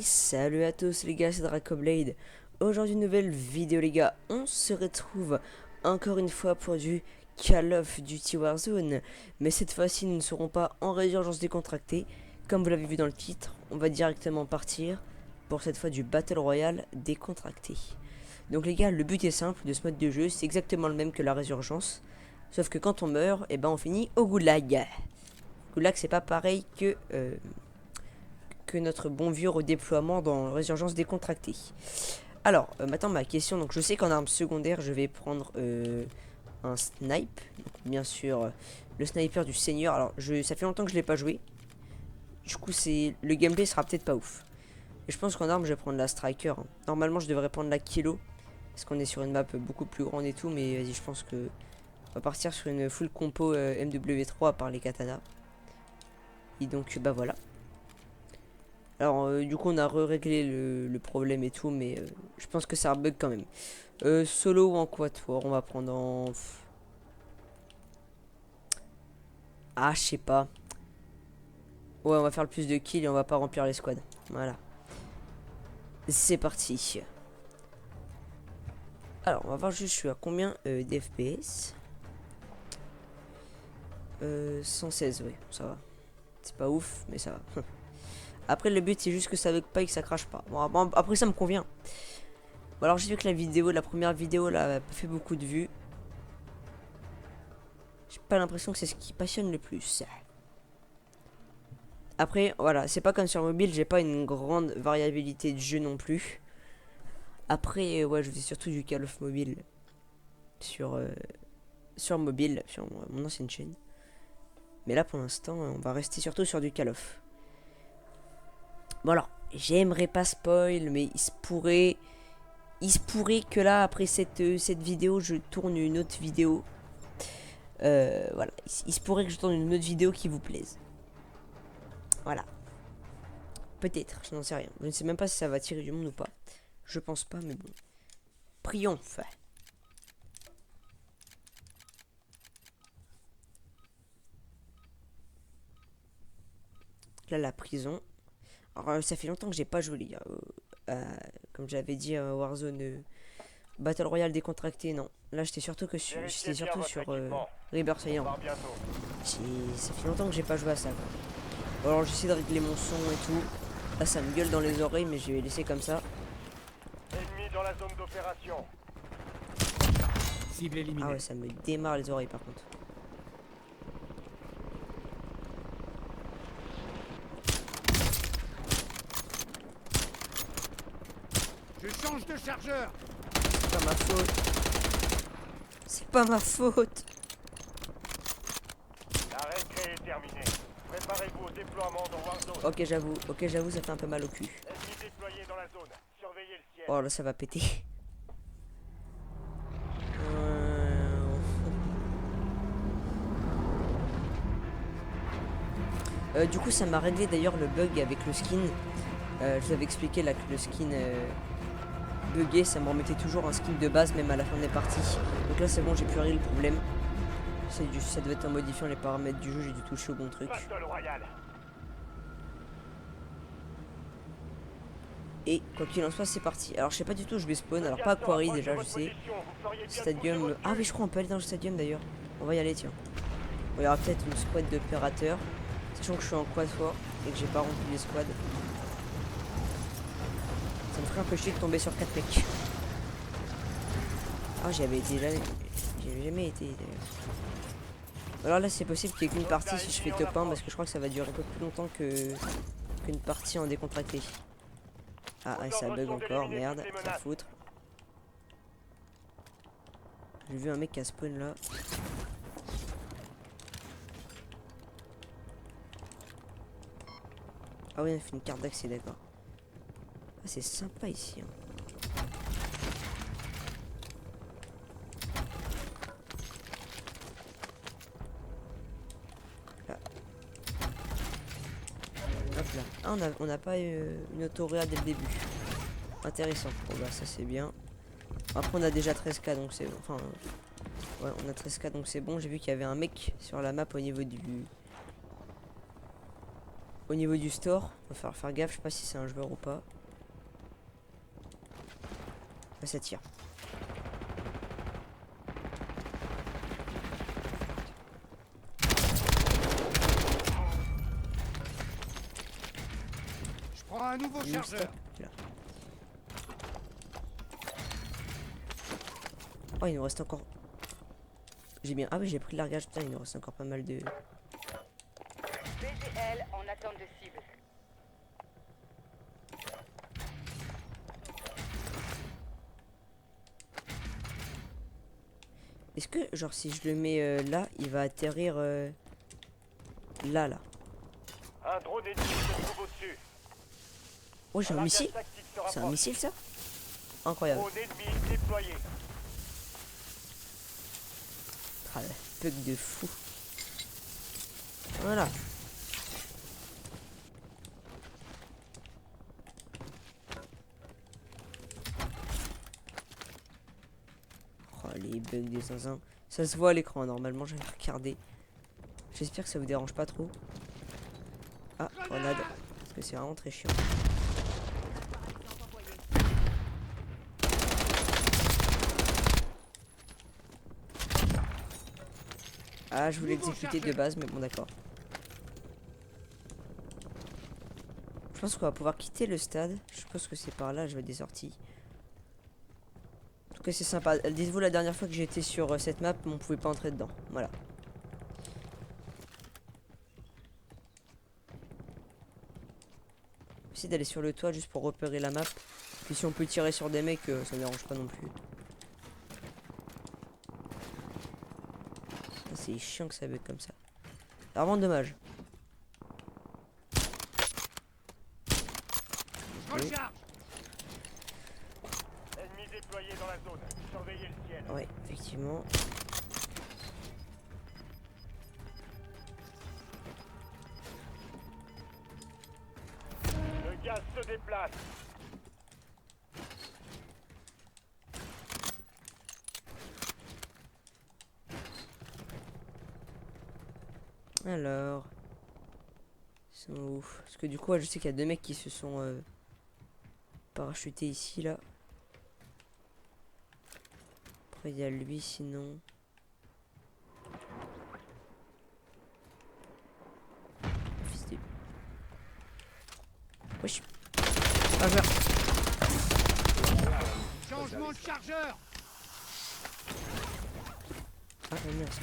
salut à tous les gars, c'est Dracoblade. Aujourd'hui une nouvelle vidéo les gars, on se retrouve encore une fois pour du Call of Duty Warzone. Mais cette fois-ci nous ne serons pas en résurgence décontractée. Comme vous l'avez vu dans le titre, on va directement partir pour cette fois du Battle Royale décontracté. Donc les gars, le but est simple de ce mode de jeu, c'est exactement le même que la résurgence. Sauf que quand on meurt, et ben on finit au goulag. Goulag c'est pas pareil que notre bon vieux redéploiement dans Résurgence décontractée. Alors, maintenant ma question, donc je sais qu'en arme secondaire, je vais prendre un snipe. Donc, bien sûr, le sniper du seigneur. Alors, ça fait longtemps que je l'ai pas joué. Du coup, le gameplay sera peut-être pas ouf. Et je pense qu'en arme, je vais prendre la striker. Normalement, je devrais prendre la kilo. Parce qu'on est sur une map beaucoup plus grande et tout. Mais vas-y, je pense que on va partir sur une full compo MW3 par les katanas. Et donc, bah voilà. Alors du coup on a réglé le problème et tout, mais je pense que ça bug quand même. Solo ou en quatuor, on va prendre en... Ah je sais pas. Ouais, on va faire le plus de kills et on va pas remplir les squads. Voilà. C'est parti. Alors on va voir juste je suis à combien d'FPS. 116, oui, ça va. C'est pas ouf, mais ça va. Après le but c'est juste que ça bug pas et que ça crache pas. Bon, après ça me convient. Bon, alors j'ai vu que la première vidéo là a pas fait beaucoup de vues. J'ai pas l'impression que c'est ce qui passionne le plus. Après voilà, c'est pas comme sur mobile, j'ai pas une grande variabilité de jeu non plus. Après ouais, je fais surtout du Call of Mobile sur mobile, sur mon ancienne chaîne. Mais là pour l'instant on va rester surtout sur du Call of. Bon alors, j'aimerais pas spoil, mais il se pourrait que là après cette vidéo je tourne une autre vidéo. Voilà, il se pourrait que je tourne une autre vidéo qui vous plaise. Voilà. Peut-être, je n'en sais rien. Je ne sais même pas si ça va tirer du monde ou pas. Je pense pas, mais bon. Prions. Là, la prison. Alors, ça fait longtemps que j'ai pas joué, les gars. Comme j'avais dit, Warzone Battle Royale décontracté, non. Là, j'étais surtout sur Rebirth Island. Ça fait longtemps que j'ai pas joué à ça, quoi. Bon, alors, j'essaie de régler mon son et tout. Là, ça me gueule dans les oreilles, mais je vais laisser comme ça. Ennemi dans la zone d'opération. Cible éliminée. Ah ouais, ça me démarre les oreilles par contre. Je change de chargeur. C'est pas ma faute. C'est pas ma faute. La récré est terminée. Préparez-vous au déploiement dans Warzone. Ok, j'avoue, ça fait un peu mal au cul. Ennemi déployé dans la zone. Surveillez le ciel. Oh là, ça va péter. Du coup, ça m'a réglé d'ailleurs le bug avec le skin. Je vous avais expliqué là que le skin bugué, ça me remettait toujours un skin de base, même à la fin des parties. Donc là, c'est bon, j'ai pu régler le problème. Ça devait être en modifiant les paramètres du jeu, j'ai dû toucher au bon truc. Battle Royale. Et quoi qu'il en soit, c'est parti. Alors, je sais pas du tout où je vais spawn. Alors, pas à Quarry déjà, je sais. Stadium. Ah, oui, je crois qu'on peut aller dans le stadium d'ailleurs. On va y aller, tiens. Bon, il y aura peut-être une squad d'opérateurs. Sachant que je suis en quad fort et que j'ai pas rempli les squads. Ça me ferait un peu chier de tomber sur 4 mecs. Ah, j'y avais jamais été d'ailleurs. Alors là, c'est possible qu'il y ait qu'une partie si je fais top 1 parce que je crois que ça va durer un peu plus longtemps qu'une partie en décontracté. Ah, ouais, ça bug encore, merde, ça foutre. J'ai vu un mec qui a spawn là. Ah oui, on a fait une carte d'accès, d'accord. Ah, c'est sympa ici. Hein. Là. Hop là. Ah, on n'a pas une autoréa dès le début. Intéressant. Bon bah ça c'est bien. Après on a déjà 13k donc c'est... Enfin... ouais, on a 13k donc c'est bon. J'ai vu qu'il y avait un mec sur la map au niveau du store. Il va falloir faire gaffe, je sais pas si c'est un joueur ou pas. Bah, ça tire. Je prends un nouveau chargeur. Là. Oh, il nous reste encore. J'ai bien. Ah oui, j'ai pris le largage. Putain, il nous reste encore pas mal de. VGL en attente de cible. Est-ce que, genre, si je le mets là, il va atterrir là, là. Un drone ennemi se trouve au-dessus. Oh, j'ai un largage missile. tactique se C'est un rapproche. missile, ça? Incroyable. Drone ennemi déployé. Ah, le bug de fou. Voilà. Oh, les bugs des zinzins. Ça se voit à l'écran, normalement, j'avais regardé. J'espère que ça vous dérange pas trop. Ah, grenade. Parce que c'est vraiment très chiant. Ah, je voulais l'exécuter de base, mais bon, d'accord. Je pense qu'on va pouvoir quitter le stade. Je pense que c'est par là, je vais des sorties. En tout cas, c'est sympa. Dites-vous, la dernière fois que j'étais sur cette map, on pouvait pas entrer dedans. Voilà. Essayer d'aller sur le toit juste pour repérer la map. Puis si on peut tirer sur des mecs, ça ne dérange pas non plus. C'est chiant que ça bug comme ça. C'est vraiment dommage. Recharge. Ennemi déployé dans la zone. Surveillez le ciel. Ouais, effectivement. Le gaz se déplace. Alors. Ils sont où? Parce que du coup, ouais, je sais qu'il y a deux mecs qui se sont parachutés ici, là. Après, il y a lui, sinon. Fils de. Wesh. Ah, je meurs. Changement de chargeur. Ah, j'aime bien ça.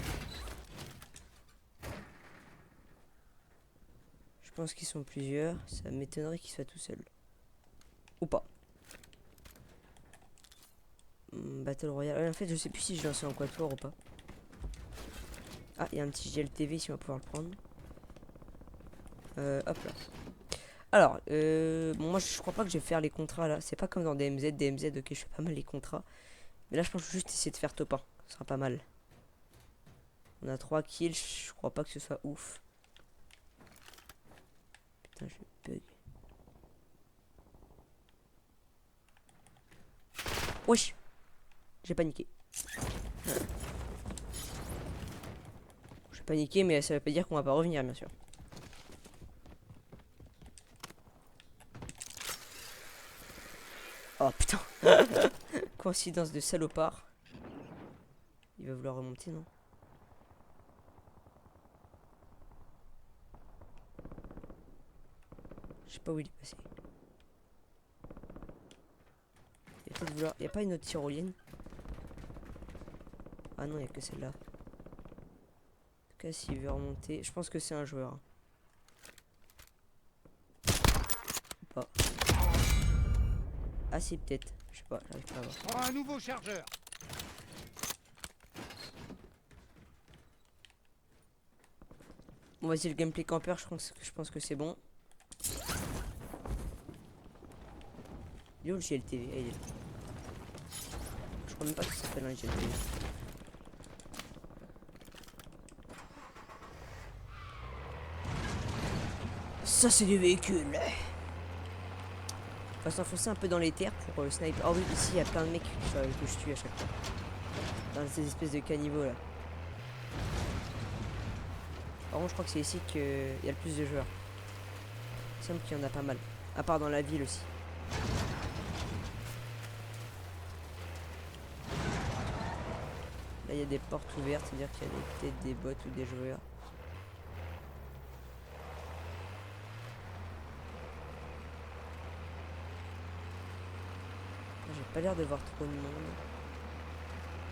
Je pense qu'ils sont plusieurs. Ça m'étonnerait qu'ils soient tout seuls. Ou pas. Battle Royale. En fait, je sais plus si je lance en quatuor ou pas. Ah, il y a un petit GLTV ici, on va pouvoir le prendre. Hop là. Alors, bon, moi je crois pas que je vais faire les contrats là. C'est pas comme dans DMZ. DMZ, ok, je fais pas mal les contrats. Mais là, je pense juste essayer de faire top 1. Ce sera pas mal. On a 3 kills. Je crois pas que ce soit ouf. Putain, je bug. Wesh! J'ai paniqué. J'ai paniqué, mais ça veut pas dire qu'on va pas revenir, bien sûr. Oh putain! Coïncidence de salopard. Il va vouloir remonter, non? Je sais pas où il est passé. Il va peut-être vouloir. Il n'y a pas une autre tyrolienne? Ah non, il n'y a que celle-là. En tout cas, s'il veut remonter, je pense que c'est un joueur. Ou pas. Ah si, peut-être. Je sais pas, j'arrive pas à voir. Prends un nouveau chargeur. Bon, vas-y, le gameplay campeur, je pense que c'est bon. Il est où le GLTV? Ah, il est là. Je crois même pas que ça s'appelle un GLTV. Ça, c'est du véhicule. On va s'enfoncer un peu dans les terres pour sniper. Oh oui, ici, il y a plein de mecs que je tue à chaque fois. Dans ces espèces de caniveaux là. Par contre, je crois que c'est ici qu'il y a le plus de joueurs. Il semble qu'il y en a pas mal. À part dans la ville aussi. Là, il y a des portes ouvertes, c'est-à-dire qu'il y a peut-être des bots ou des joueurs. J'ai pas l'air de voir trop de monde.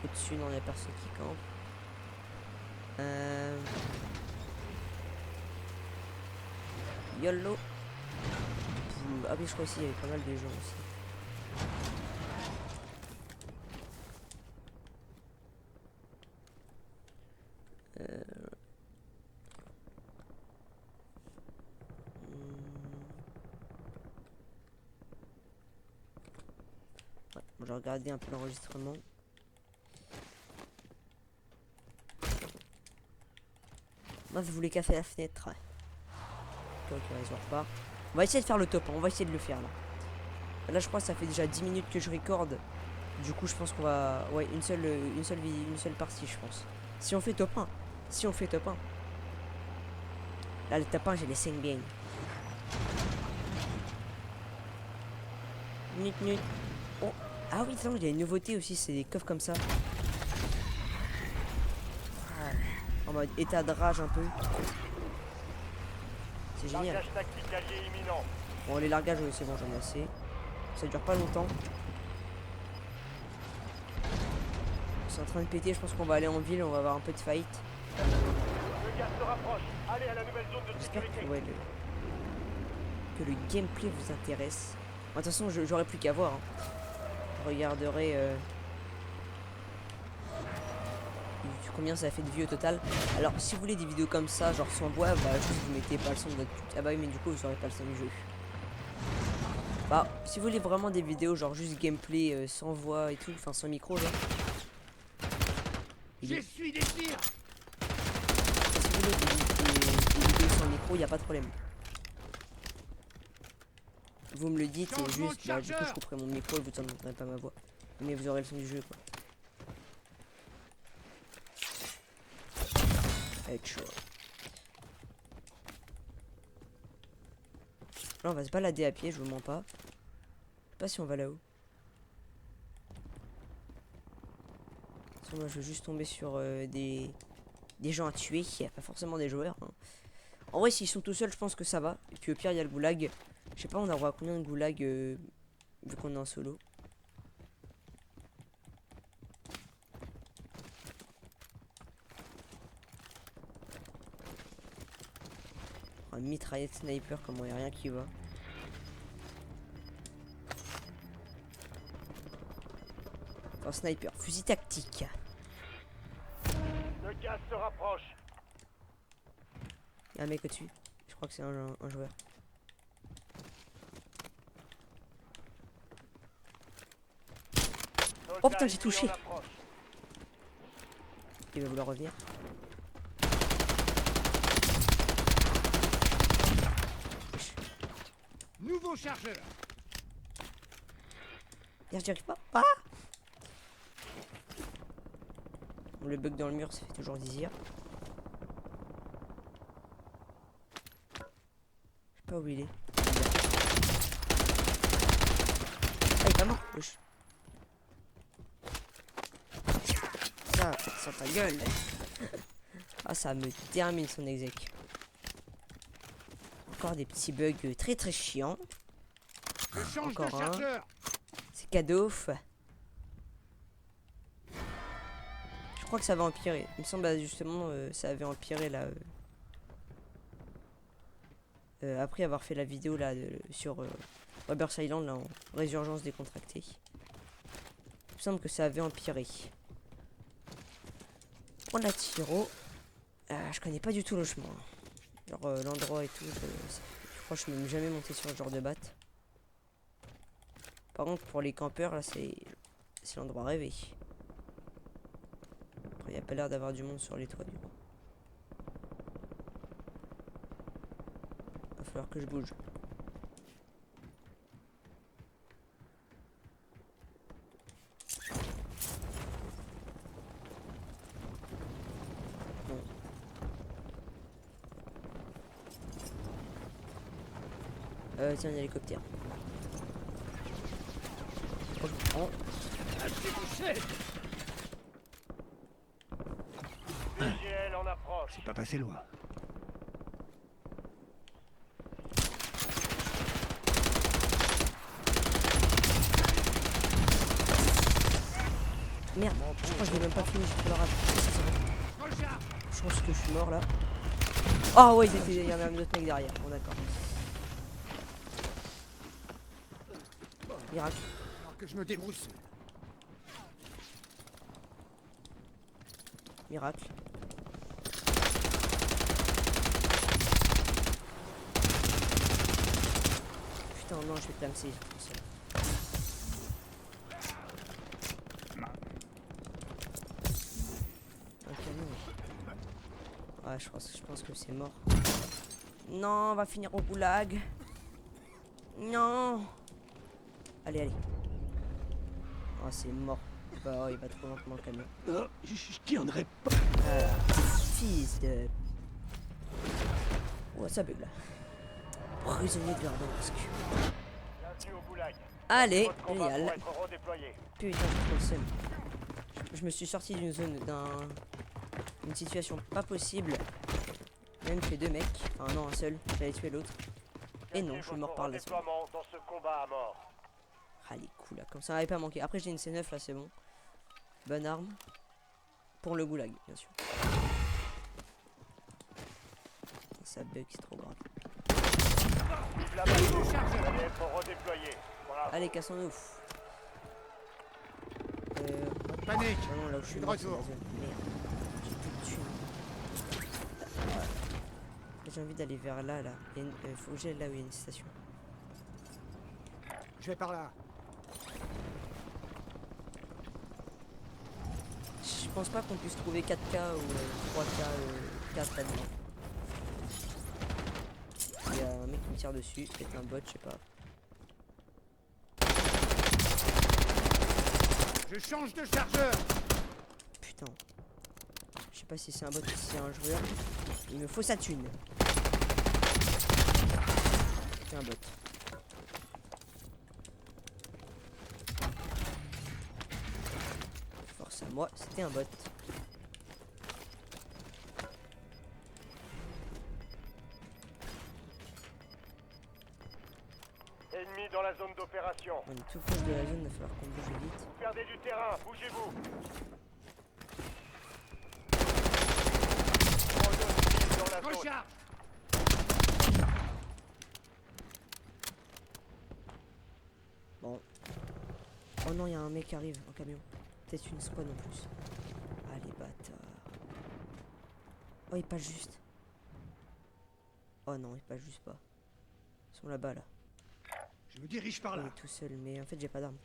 Au-dessus, non, il n'y a personne qui campe. YOLO. Ah oui, je crois ici il y avait pas mal de gens aussi. Ouais, bon, j'ai regardé un peu l'enregistrement. Moi, vous voulez casser la fenêtre. Ok, ils se repart. On va essayer de faire le top, hein. On va essayer de le faire là. Là, je crois que ça fait déjà 10 minutes que je recorde. Du coup, je pense qu'on va... Ouais, une seule partie, je pense. Si on fait top 1. Si on fait top 1. Là, le top 1, j'ai les 5 games. Nut. Oh. Ah oui, attends, il y a une nouveauté aussi, c'est des coffres comme ça. En mode état de rage un peu. C'est génial. Largage tactique allié imminent. Bon, les largages, oui, c'est bon, j'en ai assez. Ça dure pas longtemps. C'est en train de péter, je pense qu'on va aller en ville, on va avoir un peu de fight. Le gaz se rapproche. Allez à la nouvelle zone de J'espère sécurité. que, ouais, que le gameplay vous intéresse. De toute façon, j'aurais plus qu'à voir. Hein. Je regarderai combien ça fait de vues au total. Alors, si vous voulez des vidéos comme ça, genre sans voix, bah juste vous mettez pas le son de votre... Ah bah oui, mais du coup, vous aurez pas le son du jeu. Bah, si vous voulez vraiment des vidéos genre juste gameplay sans voix et tout, enfin sans micro, genre. J'essuie des tirs. Si vous voulez des vidéos sans micro, y a pas de problème. Vous me le dites et juste, bah, du coup, je couperai mon micro et vous n'entendrez pas ma voix. Mais vous aurez le son du jeu, quoi. Headshot. Là, on va se balader à pied, je vous mens pas. Je sais pas si on va là-haut. Moi, je veux juste tomber sur des gens à tuer, pas forcément des joueurs. Hein. En vrai, s'ils sont tout seuls, je pense que ça va. Et puis au pire, il y a le goulag. Je sais pas, on aura combien de goulag vu qu'on est en solo. Un mitraillette sniper, comme il n'y a rien qui va. Enfin, sniper, fusil tactique. Le gaz se rapproche. Il y a un mec au-dessus. Je crois que c'est un joueur. Oh putain, j'ai touché. Il va vouloir revenir. Nouveau chargeur. J'y arrive pas. Ah, bon, le bug dans le mur, ça fait toujours désir. Je sais pas où il est. Ah, il est pas mort. Wesh. Ça, sur ta gueule. Ah, ça me termine son exec. Encore des petits bugs très très chiants. Je change de Encore un. chargeur. C'est cadeau. Je crois que ça va empirer. Il me semble bah, justement ça avait empiré là. Après avoir fait la vidéo là sur Rubber Island là en résurgence décontractée. Il me semble que ça avait empiré. On a tiro. Je connais pas du tout le chemin. Genre l'endroit et tout. Je crois que je ne suis jamais monté sur le genre de batte. Par contre pour les campeurs là c'est l'endroit rêvé. Après il n'y a pas l'air d'avoir du monde sur les toits du coup. Va falloir que je bouge. Bon. Tiens un hélicoptère. Oh, je prends. approche. C'est pas passé loin. Merde, je crois que je l'ai même pas fini, j'ai fait le rage. Recharge. Je pense que je suis mort là. Ah ouais, il y avait un autre mec derrière. Bon, d'accord. Miracle. Alors que je me débrousse. Miracle. Putain, non, je vais clamser. Un camion. Ouais, je pense que c'est mort. Non, on va finir au goulag. Non. Allez, allez. Oh, c'est mort. Il va trop lentement le camion. Oh, je tiendrai pas. Fils de... Oh, ça bug là. Prisonnier de Verdansk. Bienvenue au goulag. Allez, Votre combat génial. pour être redéployé. Putain, j'ai trop le seum. Je me suis sorti d'une zone, une situation pas possible. Même fait 2 mecs. Enfin non, un seul. J'allais tuer l'autre. Et non, je suis mort par la seconde. Déploiement dans ce combat à mort. Ah les coups là, comme ça n'avait pas manqué. Après j'ai une C9 là, c'est bon. Bonne arme. Pour le goulag, bien sûr. Ça bug, c'est trop grave. Vive la balle. Vous allez être redéployé. Bravo. Allez, cassons-nous. Panique. Non, là où je suis De mort, c'est la retour. zone. Merde. J'ai plus de thunes. J'ai envie d'aller vers là, là. Faut que j'aille là où il y a une station. Je vais par là. Je pense pas qu'on puisse trouver 4K ou 3K 4 là-dedans. Il y a un mec qui me tire dessus, peut-être un bot, je sais pas. Je change de chargeur. Putain. Je sais pas si c'est un bot ou si c'est un joueur. Il me faut sa thune. C'est un bot. Force à moi, c'était un bot. Ennemi dans la zone d'opération. On est tout proche de la zone, il va falloir qu'on bouge vite. Vous perdez du terrain. Bougez-vous. Dans la zone. Recharge. Bon. Oh non, il y a un mec qui arrive en camion. Peut-être une squad en plus. Allez, bâtard. Oh, il passe juste. Oh non, il passe juste pas. Ils sont là-bas, là. Je me dirige par Il là. est tout seul, mais en fait, j'ai pas d'arme.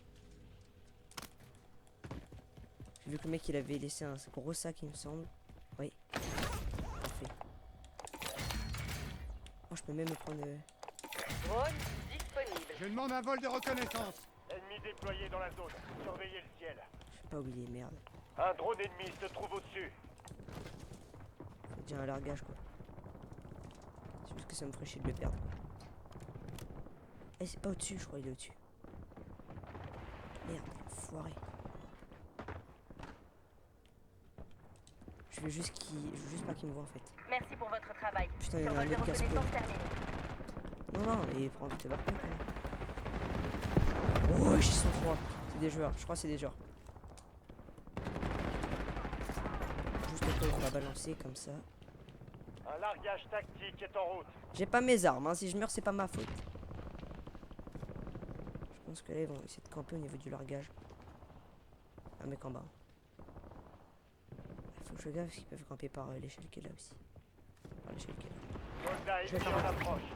J'ai vu que le mec, il avait laissé un gros sac, il me semble. Oui. Parfait. Oh, je peux même me prendre... Drone disponible. Je demande un vol de reconnaissance. Ennemi déployé dans la zone. Surveillez le ciel. Je sais pas où il est, merde. Un drone ennemi se trouve au-dessus. C'est déjà un largage, quoi. C'est juste que ça me ferait chier de le perdre. Eh, c'est pas au-dessus, je crois, il est au-dessus. Merde, foiré. Je veux juste pas qu'il me voit en fait. Merci pour votre travail. Putain, il y en a un Survol de autre qui a spawn. reconnaissance terminé. Non, non, mais prends vite par contre. Oh, ils sont 3. C'est des joueurs, je crois que c'est des joueurs. Juste au cas où on va balancer comme ça. Un largage tactique est en route. J'ai pas mes armes, hein. Si je meurs, c'est pas ma faute. Je pense que là, ils vont essayer de camper au niveau du largage. Un mec en bas. Faut que je regarde parce qu'ils peuvent camper par l'échelle qui est là aussi. Par l'échelle qui est là. Soldat Je vais ennemi faire en un- approche.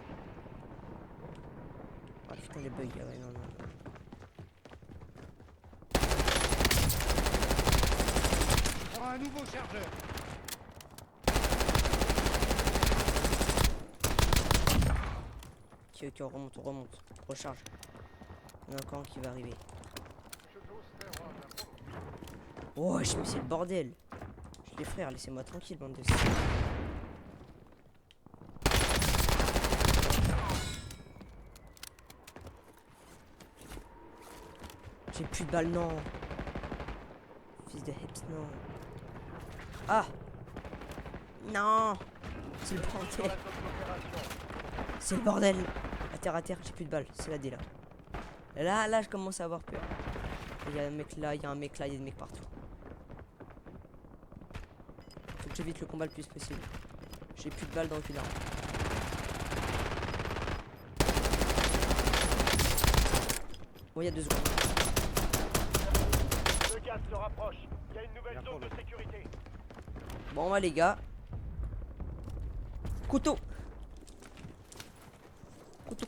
Ah putain, les bugs, ah ouais, non, non. Prends un nouveau chargeur. Ok, on remonte. Recharge. Il y en a encore un qui va arriver. Oh, je me c'est le bordel. Je les frères, laissez-moi tranquille, bande de... J'ai plus de balles, non. Fils de hips, non. Ah. Non. C'est le Sur bordel. la zone d'opération. C'est le bordel. À terre, j'ai plus de balles. C'est la D là. Là, je commence à avoir peur. Il y a un mec là, il y a un mec là, il y a des mecs partout. Faut que j'évite le combat le plus possible. J'ai plus de balles dans le village. Bon, il y a 2 secondes. Le gaz se rapproche. Il y a une nouvelle zone de sécurité. Bon, les gars. Couteau.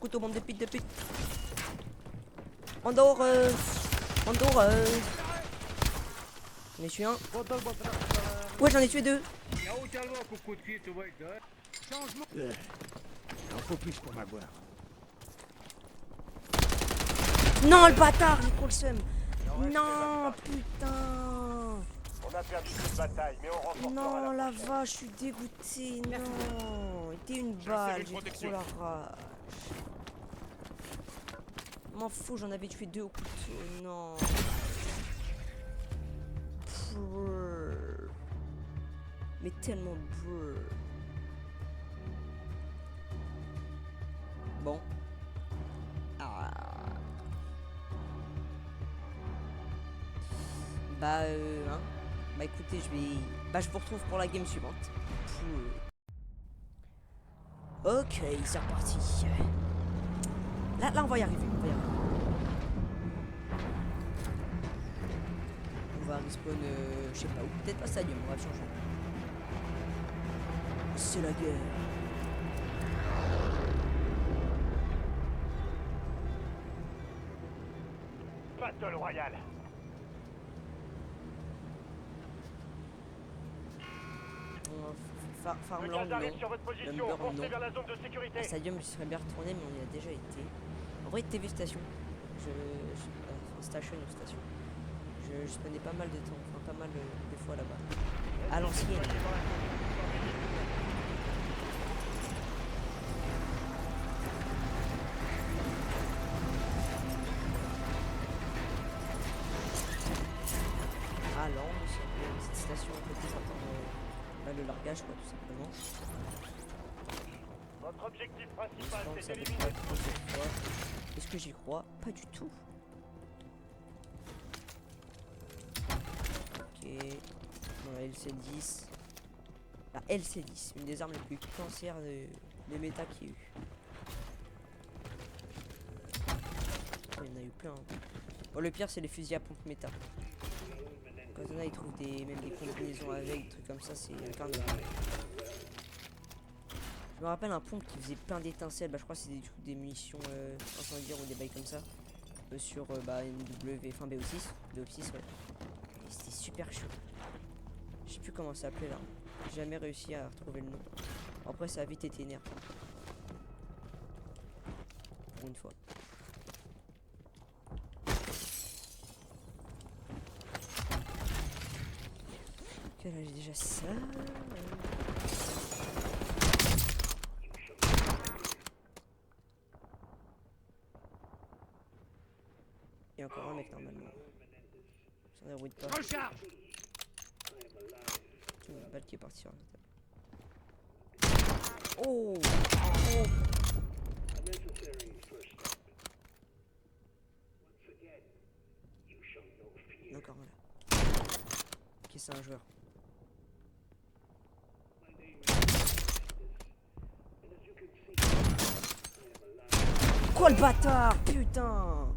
Couteau, bande de pute. Andorre. J'en ai tué un. Ouais, j'en ai tué 2. Changement. Il en faut plus pour m'avoir. Non, le bâtard, j'ai trop le seum. Non, putain. On a perdu cette bataille, mais on remportera Non, la la prochaine. vache, je suis dégoûté. Non, t'es une balle, j'ai trop la rage. M'en fous, j'en avais tué 2 au couteau. Non. Brrr. Mais tellement brrr. Bon. Ah. Bah hein. Bah écoutez, je vous retrouve pour la game suivante. Ok, c'est reparti. Là, on va y arriver. On va respawn, je sais pas où. Peut-être pas stadium, on va le changer. C'est la guerre. Battle Royale. Le Farmland, gaz arrive non. sur votre position. Lumber, Foncez non. vers la zone de sécurité. Stadium, je serais bien retourné, mais on y a déjà été. En vrai, TV station. Station ou station. Je spawnais pas mal de temps, enfin pas mal de fois là-bas. À l'ancienne. À Lens, cette station en fait par le largage quoi, tout simplement. Votre objectif Je principal, pense c'est avec d'éliminer. la prochaine fois. Est-ce que j'y crois? Pas du tout. Ok. Bon, la LC10. La LC10, une des armes les plus cancères de méta qu'il y a eu. Oh, il y en a eu plein. Hein. Bon, le pire, c'est les fusils à pompe méta. Quand on a, ils trouvent même des combinaisons avec, des trucs comme ça, c'est un carnaval. Je me rappelle un pompe qui faisait plein d'étincelles, bah je crois que c'est des munitions incendiaires ou des bails comme ça. Sur MW, enfin BO6, BO6 ouais. Et c'était super chaud. Je sais plus comment ça s'appelait là. J'ai jamais réussi à retrouver le nom. Après ça a vite été énervé. Pour une fois. Ok là j'ai déjà ça. Il y a encore un mec normalement. Sans dérouille pas. Recharge. Une balle qui est partie sur la table. Oh, oh. Encore un là. Ok, c'est un joueur. Quoi le bâtard? Putain!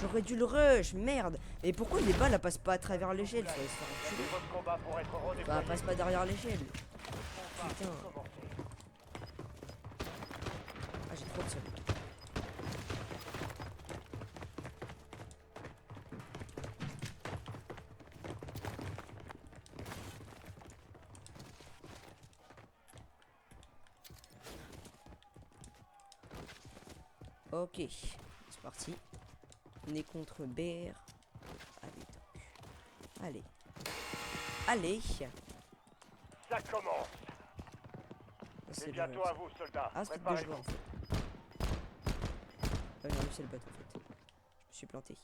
J'aurais dû le rush, merde! Et pourquoi les balles elles passent pas à travers l'échelle? Faudrait se faire enculer. Votre combat pour être Bah, redéployé. elle passe pas derrière l'échelle. Putain. Ah, j'ai trop de seum. Ok, c'est parti. On est contre BR. Allez, donc. Allez. Allez. Ça commence. C'est C'est bientôt à vous, soldats. Ah, c'est deux Préparez-vous. joueurs en fait. Ah non, c'est le bot en fait. Je me suis planté.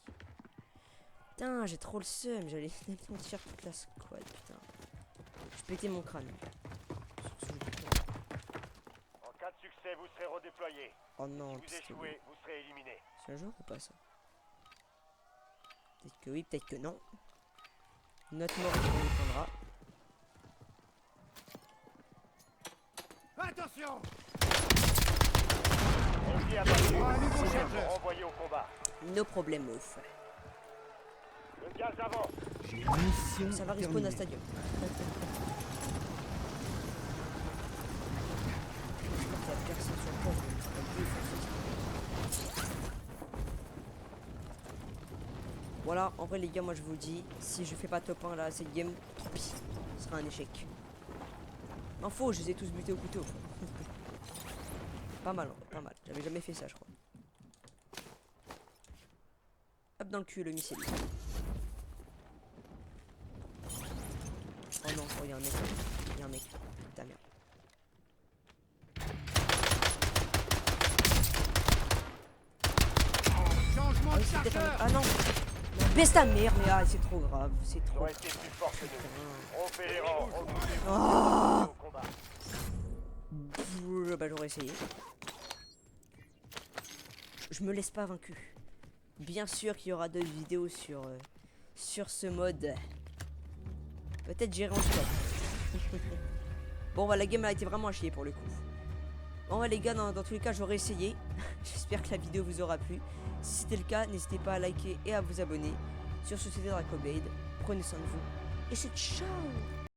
Putain, j'ai trop le seum. J'allais me tirer toute la squad, putain. Je pétais mon crâne. succès, vous serez redéployé. Oh non, Si vous pistolet. échouez, vous serez éliminé. C'est un joueur ou pas ça? Peut-être que oui, peut-être que non. Notre mort on répondra. Attention! Ennemi abattu. Un nouveau Vous êtes chargeur. renvoyé au combat. No problème ouf. Le gaz avance. J'ai mission Ça va respawn à terminée. stadium. Il y a personne sur le pont, c'est un peu forcé. Voilà, en vrai les gars, moi je vous dis, si je fais pas top 1 là cette game, tant pis, ce sera un échec. Non faux, je les ai tous butés au couteau. Pas mal, en vrai, pas mal. J'avais jamais fait ça, je crois. Hop dans le cul le missile. Oh non, oh, y a un mec. Y a un mec. Putain merde. Changement Ah, de oui, c'est peut-être un mec. chargeur! Ah non. Baisse ta mère, mais ah, c'est trop grave, c'est Ils trop. ont été plus forts que nous. Rompez les rangs. Regroupez-vous. Ah Au combat. Bah j'aurais essayé. Je me laisse pas vaincu. Bien sûr qu'il y aura d'autres vidéos sur ce mode. Peut-être j'irai en stop. Bon bah la game a été vraiment à chier pour le coup. Bon bah les gars, dans tous les cas j'aurais essayé. J'espère que la vidéo vous aura plu. Si c'était le cas, n'hésitez pas à liker et à vous abonner. Sur ce, c'était Dracoblade. Prenez soin de vous. Et c'est ciao.